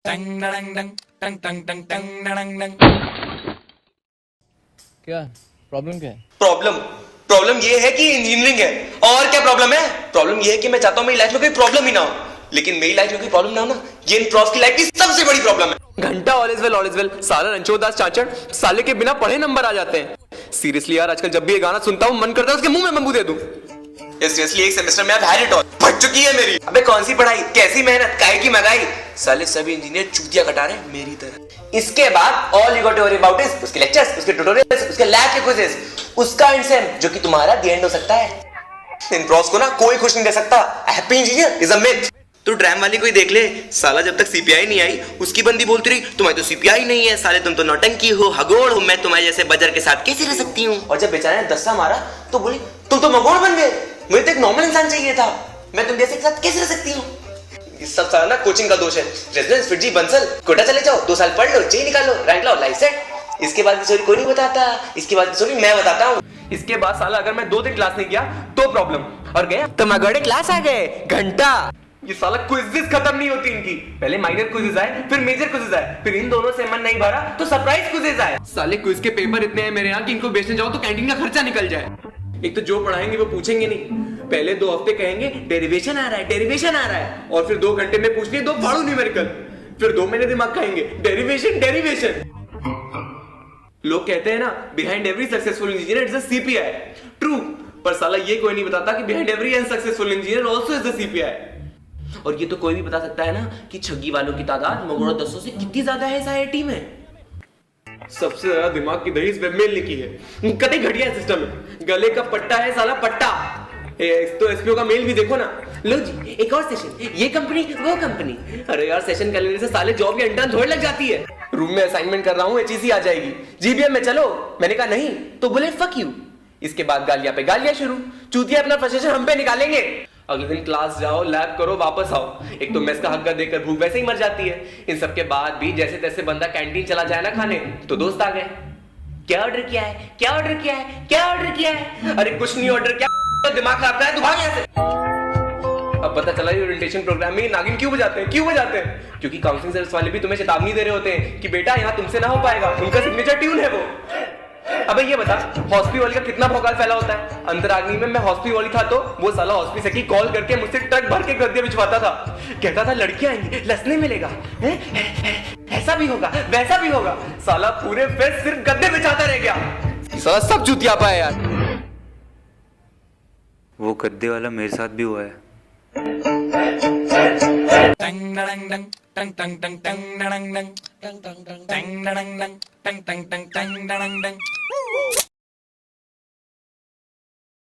क्या प्रॉब्लम क्या है? प्रॉब्लम प्रॉब्लम ये है कि इंजीनियरिंग है। और क्या प्रॉब्लम है? प्रॉब्लम ये है कि मैं चाहता हूं मेरी लाइफ में कोई प्रॉब्लम ही ना हो, लेकिन मेरी लाइफ में कोई प्रॉब्लम ना हो ना, ये इन प्रॉफ की लाइफ की सबसे बड़ी प्रॉब्लम है। घंटा ऑल इज वेल साला रणछोड़ दास चाचड़ साले के बिना पढ़े नंबर आ जाते हैं। सीरियसली यार, आजकल जब भी ये गाना सुनता हूं मन करता है उसके मुंह में बम्बू दे दूं। सीरियसली एक सेमेस्टर में अब हैड इट ऑल फट चुकी है मेरी। अबे कौन सी पढ़ाई, कैसी मेहनत, काहे की महंगाई। साले सभी इंजीनियर चूतिया कटा रहे हैं मेरी तरह। इसके बाद all you got to worry about is उसके लेक्चर्स, उसके ट्यूटोरियल्स, उसके लैब के क्विज़ेस, उसका एंड सेम जो कि तुम्हारा द एंड हो सकता है। इन प्रॉस को ना कोई खुश नहीं कर सकता। Happy engineer is a myth. तो ड्राम वाली कोई देख ले, साला जब तक सीपीआई नहीं आई उसकी बंदी बोलती रही तुम्हारी तो सीपीआई नहीं है, साले तुम तो नौटंकी हो, हगोड़ हो, मैं तुम्हारे जैसे बजर के साथ कैसे रह सकती हूँ। और जब बेचारे ने दस्सा मारा तो बोली तुम तो मगोड़ बन गए, मुझे तो एक नॉर्मल इंसान चाहिए था, मैं तुम जैसे के साथ कैसे रह सकती हूँ। ये सब सारा ना कोचिंग का दोष है। रेजिडेंस फिटजी बंसल कोटा चले जाओ, 2 साल पढ़ लो, चेई निकालो, रैंक लाओ, लाइफ सेट। इसके बाद की स्टोरी कोई नहीं बताता, इसके बाद की स्टोरी मैं बताता हूँ। इसके बाद साला अगर मैं 2 दिन क्लास नहीं गया तो प्रॉब्लम, और गया तो मगोड़े क्लास आ गए घंटा। ये साला क्विज़ेस खत्म नहीं होती इनकी। पहले माइनर क्विज़ेस आए, फिर मेजर क्विज़ेस आए, फिर इन दोनों से मन नहीं भरा तो सरप्राइज क्विज़ेस आए। साले क्विज के पेपर इतने हैं मेरे यहाँ कि इनको बेचने जाओ तो कैंटीन का खर्चा निकल जाए। एक तो जो पढ़ाएंगे वो पूछेंगे नहीं। पहले 2 हफ्ते कहेंगे डेरिवेशन आ रहा है, डेरिवेशन आ रहा है, और फिर 2 घंटे में पूछने 2 फाड़ू न्यूमेरिकल, फिर 2 महीने दिमाग खाएंगे डेरिवेशन डेरिवेशन। लोग कहते हैं ना behind every successful engineer is a CPI. True, पर साला ये कोई नहीं बताता कि behind every unsuccessful engineer also is a CPI. और ये तो कोई भी बता सकता है ना कि छग्गी वालों की तादाद मगोड़ा दसों से कितनी ज्यादा है इस आईआईटी में। सबसे ज्यादा दिमाग की दही इस वेबमेल लिखी है। कते घटिया सिस्टम है, गले का पट्टा है साला पट्टा। तो एसपीओ का मेल भी देखो ना, लो जी एक और सेशन, ये कंपनी वो कंपनी। अरे यार सेशन कैलेंडर से साले जॉब या इंटर्न थोड़ी लग जाती है। रूम में असाइनमेंट कर रहा हूँ, एचईसी आ जाएगी, जीबीएम में चलो, मैंने कहा नहीं तो बोले फक यू। इसके बाद गालियां पे गालियां शुरू, चूतिया अपना फ्रस्ट्रेशन हम पे निकालेंगे। अगले दिन क्लास जाओ, लैब करो, वापस आओ। एक तो मेस का हक्का देकर भूख वैसे ही मर जाती है। इन सब के बाद भी जैसे तैसे बंदा कैंटीन चला जाए ना खाने तो दोस्त आ गए, क्या ऑर्डर किया है, क्या ऑर्डर किया है, क्या ऑर्डर किया है। अरे कुछ नहीं ऑर्डर किया, दिमाग खराब है, तू भाग यहाँ से। अब पता चला ये ओरिएंटेशन प्रोग्राम में नागिन क्यों बजाते हैं, क्यों बजाते हैं? क्योंकि काउंसलिंग सर्विस वाले भी तुम्हें चेतावनी दे रहे होते हैं कि बेटा यहाँ तुमसे ना हो पाएगा, उनका सिग्नेचर ट्यून है वो। अबे ये बता, हॉस्पिटल का कितना भौकाल फैला होता है। अंतराग्नि में मैं हॉस्पिटल था तो वो साला हॉस्पिटल से कॉल करके मुझसे ट्रक भर के गद्दे बिछवाता था। कहता था लड़कियां आएंगी, लसने मिलेगा, ऐसा भी होगा, वैसा भी होगा। साला पूरे फेस सिर्फ गद्दे बिछाता रह गया। साला सब चूतिया पाया यार। वो गद्दे वाला मेरे साथ भी हुआ है। Dang dang dang dang dang dang dang dang dang dang dang dang dang dang dang dang dang dang dang